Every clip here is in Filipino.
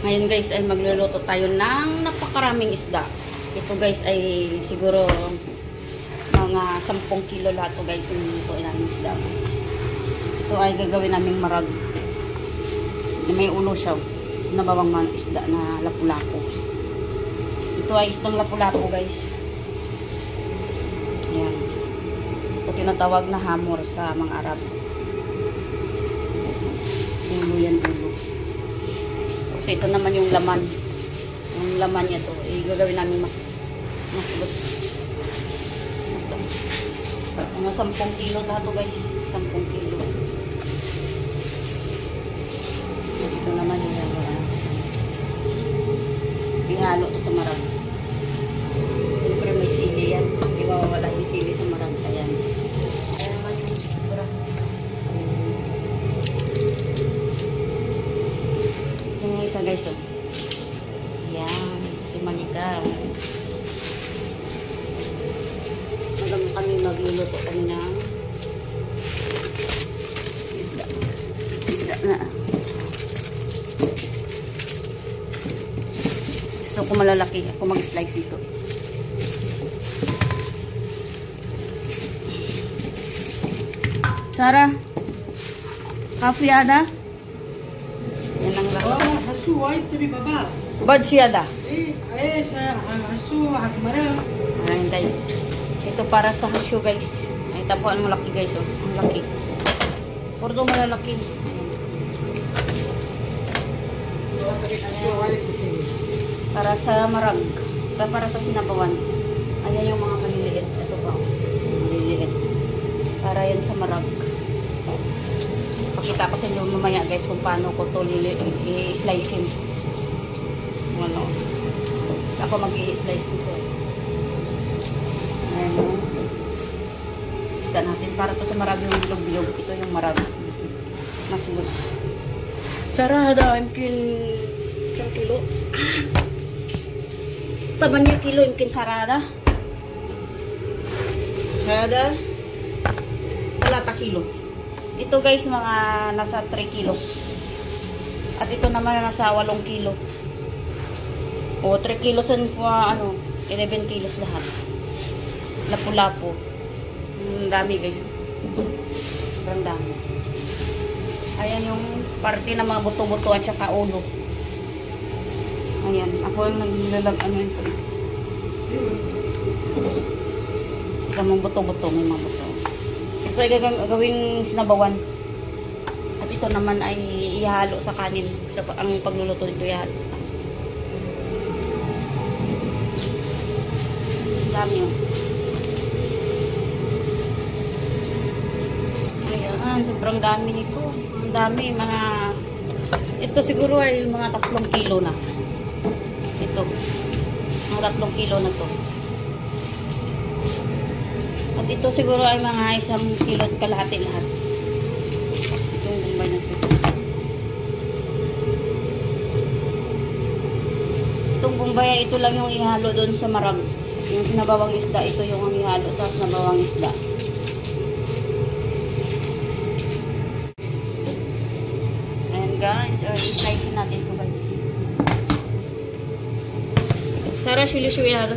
Ngayon guys ay magluluto tayo ng napakaraming isda. Ito guys ay siguro mga 10 kilo lahat to guys yung lutuin namin isda. Ito ay gagawin naming marag. May ulo siya. Sinabawang mga isda na lapu-lapu. Ito ay isdang lapu-lapu guys. Ayan. Ito tinatawag na hamor sa mga Arab. Ulo yan, ulo. So, ito naman yung laman. Yung laman niya to. Gagawin namin mas gusto. Mga 10 kilo lahat to guys. 10 kilo. Ito naman yung ihalo to sa marag. Siyempre may sili yan. Hindi mawawala yung sili sa marag. Ayan. Ayan naman yung sigura. Yung isa guys. Oh. Ayan. Si Manika. Hanggang kami magluluto kami ng isda. Isda na. Gusto ko malalaki. Ako mag-slice dito. Sarah. Kafi ada? Yan ang lahat. Hasu white to be baba. Bad siya da. Hasu hakmara. Ayan guys. Ito para sa hasyo guys. Ay tapuan mo laki guys oh. Ang laki. Porto malalaki. Para sa marag. Para sa sinabawan. Ayan yung mga maliliit. Ito pa. Maliliit. Para yan sa marag. Pakita ko sa inyo mamaya guys kung paano ko ito i-slicein. Ano. Ako mag-i-slice nito. Ayan o. Isda natin. Para to sa marag yung bilog-bilog. Ito yung marag. Masbus. Sarada. Imkin 1 kilo. Tabanya kilo. Imkin sarada. Sarada. Talata kilo. Ito guys mga nasa 3 kilos. At ito naman nasa 8 kilo. O 3 kilos and 11 kilos lahat. Lapu-lapu. Ang dami guys. Sobrang dami. Ayan yung parte ng mga buto-buto at saka ulo. Ayan. Ako yung naglalag ito. Ito mga buto-buto. May mga buto. Ito ay gagawing sinabawan. At ito naman ay ihalo sa kanin. Ang pagluluto nito ihalo sa kanin. Dami yun. Ayan, sobrang dami nito. Ang dami, ito siguro ay mga 3 kilo na. Ito. Mga 3 kilo na to. At ito siguro ay mga 1 kilo at kalahati lahat. Itong bumbay na ito. Itong bumbay, ito lang yung ihalo doon sa marag. Yung sinabawang isda, ito yung ihalo sa sinabawang isda. Ayan guys, i-slice natin ito guys. Sarah, sili-sili hado.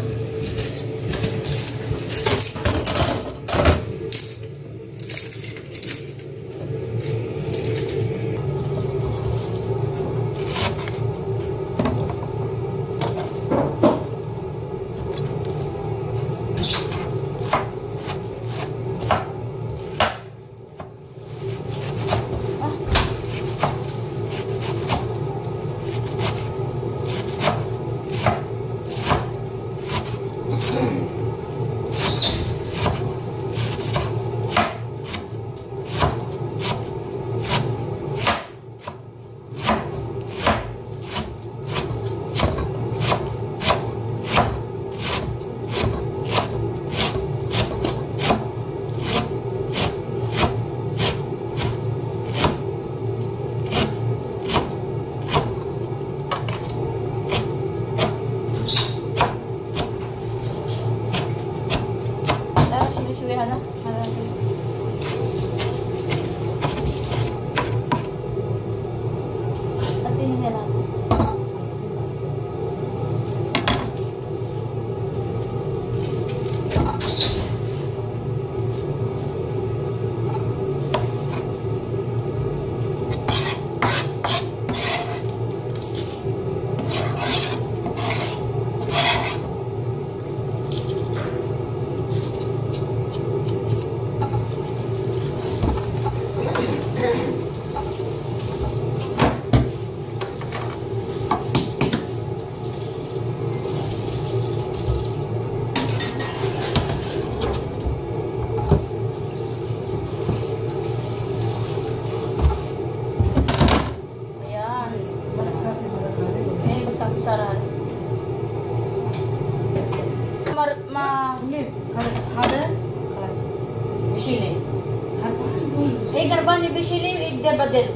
كرباني بشيلي يقدر بدل.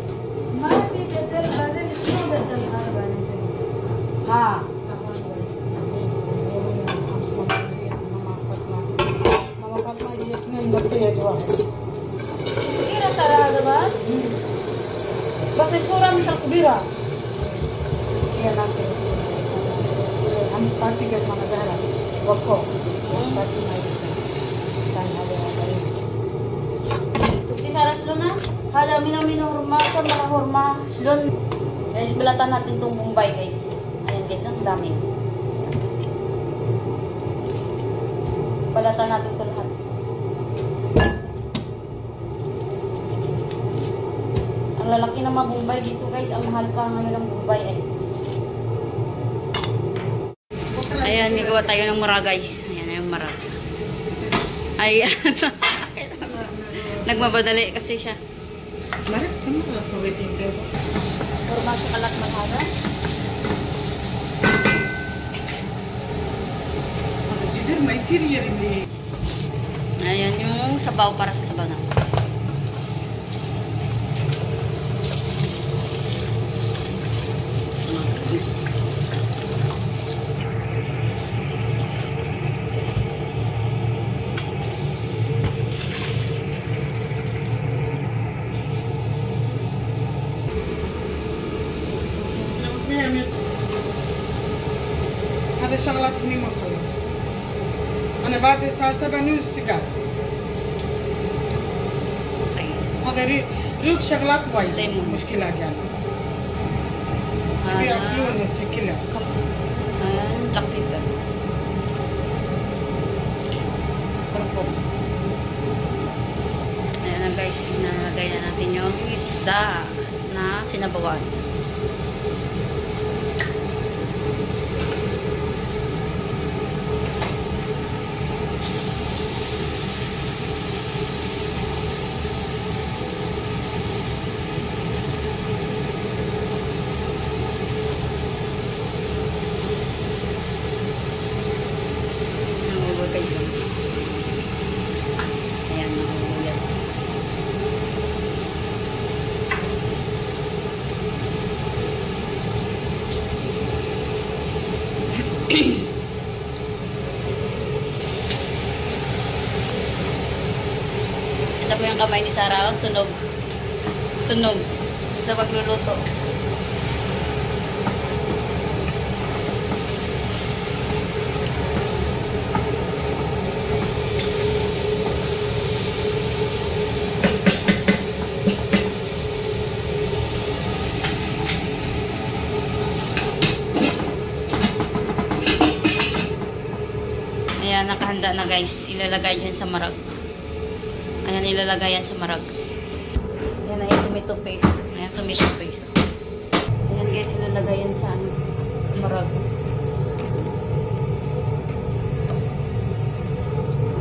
ما في بدل بعدين شو بدل هذا بعدين ها. ماما فاطمة هي اثنين بقية واحد. كبيرة ترى هذا بس. بس الصورة مش كبيرة. هي ناقصة. हम पार्टी के खाना जा रहा है वको पार्टी में खाना जा रहा है Kuti saras lo na. Hada mina horma sa mga horma. Slon. Guys, balatan natin tong Mumbai, guys. Ayan, guys, ang dami. Balatan natin ito lahat. Ang lalaki ng mga Mumbai dito, guys. Ang mahal pa ngayon ng Mumbai, eh. Ayan, nagawa tayo ng mara, guys. Ayan, yung mara. Ayan. Nagmabadali kasi siya. Mari, semua sobat itu. Forma sa kalat mahaba. Jujur, may siriya ini. Ayan yung sabaw para sa sabaw na. هذا شغلات مني ما خلص أنا بعد الساعة 7 نوز سيجار هذا ريك شغلات وايد ليمون. مشكلة يعني بياكلون السكينة Ayan, black pepper. Kurkum. Ayan na guys, nalagay na natin yung isda na sinabawan. Guys. Ayan, nahuhulog. Ito po yung kamay ni Sarah, sunog. Sunog sa pagluluto. Ayan, nakahanda na guys. Ilalagay dyan sa marag. Ayan, ilalagay yan sa marag. Ayan na yung tomato paste. Ayan, tomato paste. Ayan guys, ilalagay yan sa ano, sa marag.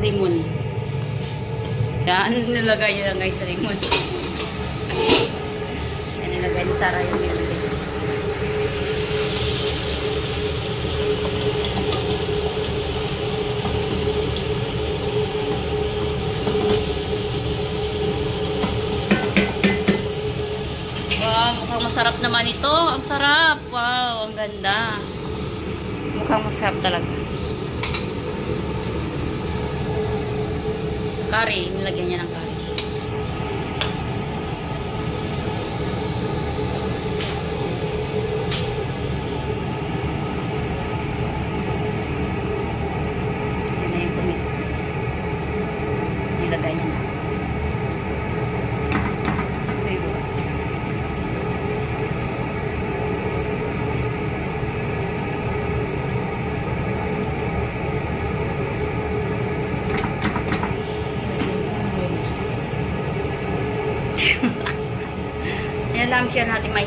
Lemon. Ayan, ilalagay yan guys sa lemon. Ayan, ilalagay ni Sarah yung lemon guys. Mukhang masarap naman ito. Ang sarap. Wow, ang ganda. Mukhang masarap talaga. Curry. Nilagyan niya ng curry. Yan na yung tomato paste. Nilagay niya na. Yan lang siya natin may.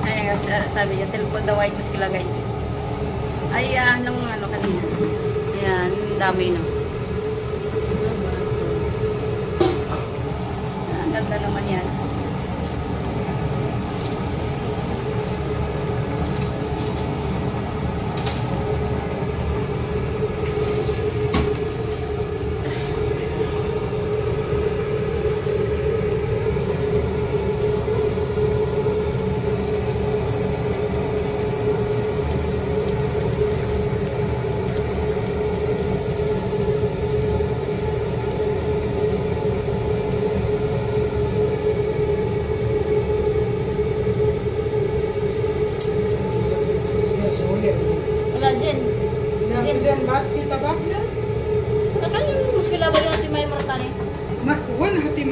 Ay, sabi niya, telepon daw ay muskila guys. Ay, anong ano kanina. Yan, dami no. Ang ganda naman yan.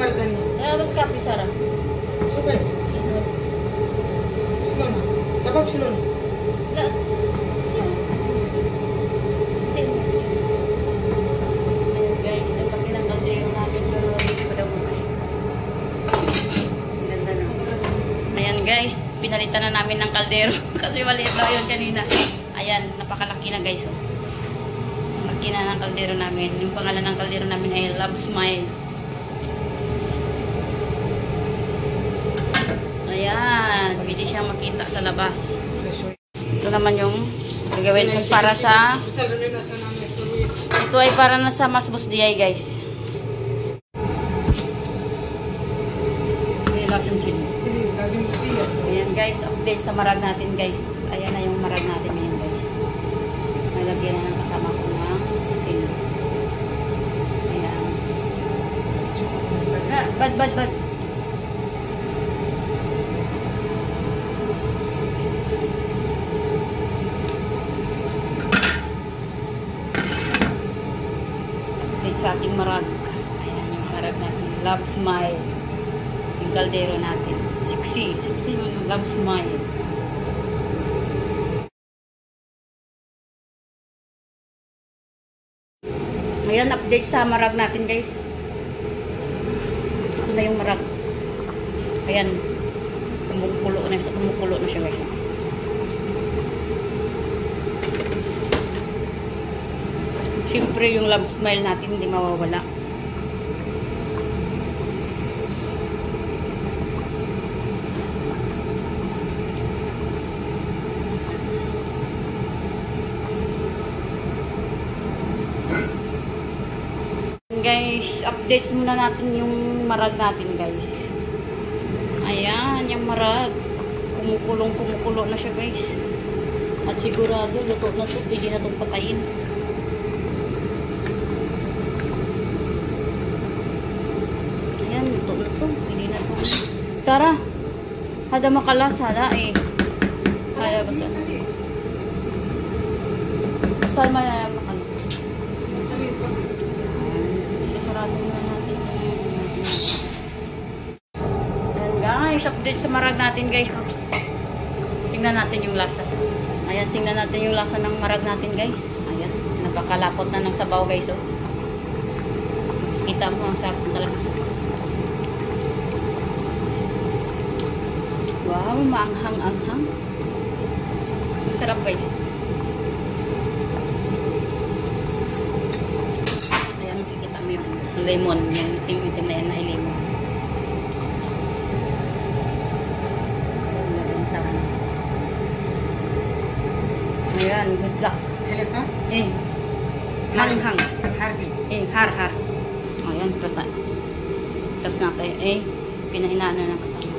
मर्दानी बस काफी सारा सुबह सुनो ना तबक सुनो ना لا سيب سيب guys, ang laki ng kaldero natin pero hindi pa daw ganda na. Ayan guys, pinalitan na namin ng kaldero kasi maliit daw yun kanina. Ayan, napakalaki na guys. Oh. Laki na ng kaldero namin. Yung pangalan ng kaldero namin ay Love Smile. Ayan, pwede siya makita sa labas. Ito naman yung gagawin ko para sa ito ay para na sa Masbos DI guys. Ayan guys, update sa marag natin guys. Ayan na yung marag natin ngayon guys. Nalagyan na ng kasama ko na sin. Ayan. Bad. Sa ating marag. Ayan yung marag natin. Love Smile. Yung kaldero natin. Sexy yung Love Smile. Ayan, update sa marag natin guys. Ito na yung marag. Ayan. Kumukulo na siya guys. Siyempre, yung Love Smile natin hindi mawawala. Guys, updates muna natin yung marag natin guys. Ayan, yung marag. Kumukulo na siya guys. At sigurado, luto na ito. Pwede na itong patayin. Luto na to. Pili na to. Sarah, hada makalas, hada eh. Kaya basta. Basta makalas. Isasarado na natin. Ayan guys, update sa marag natin guys. Tingnan natin yung lasa. Ayan, tingnan natin yung lasa ng marag natin guys. Ayan, napakalapot na ng sabaw guys. Oh. Kita mo ang sarap talaga. Wow, maanghang-anghang. Sarap guys. Ayan, makikita mo yung lemon. Yung itim-itim na yan ay lemon. Ayan, good luck. Elisa? Hang-hang. Harvey. Har-har. Ayan, pata. Tat natin. Pinahinaan na ng kasama.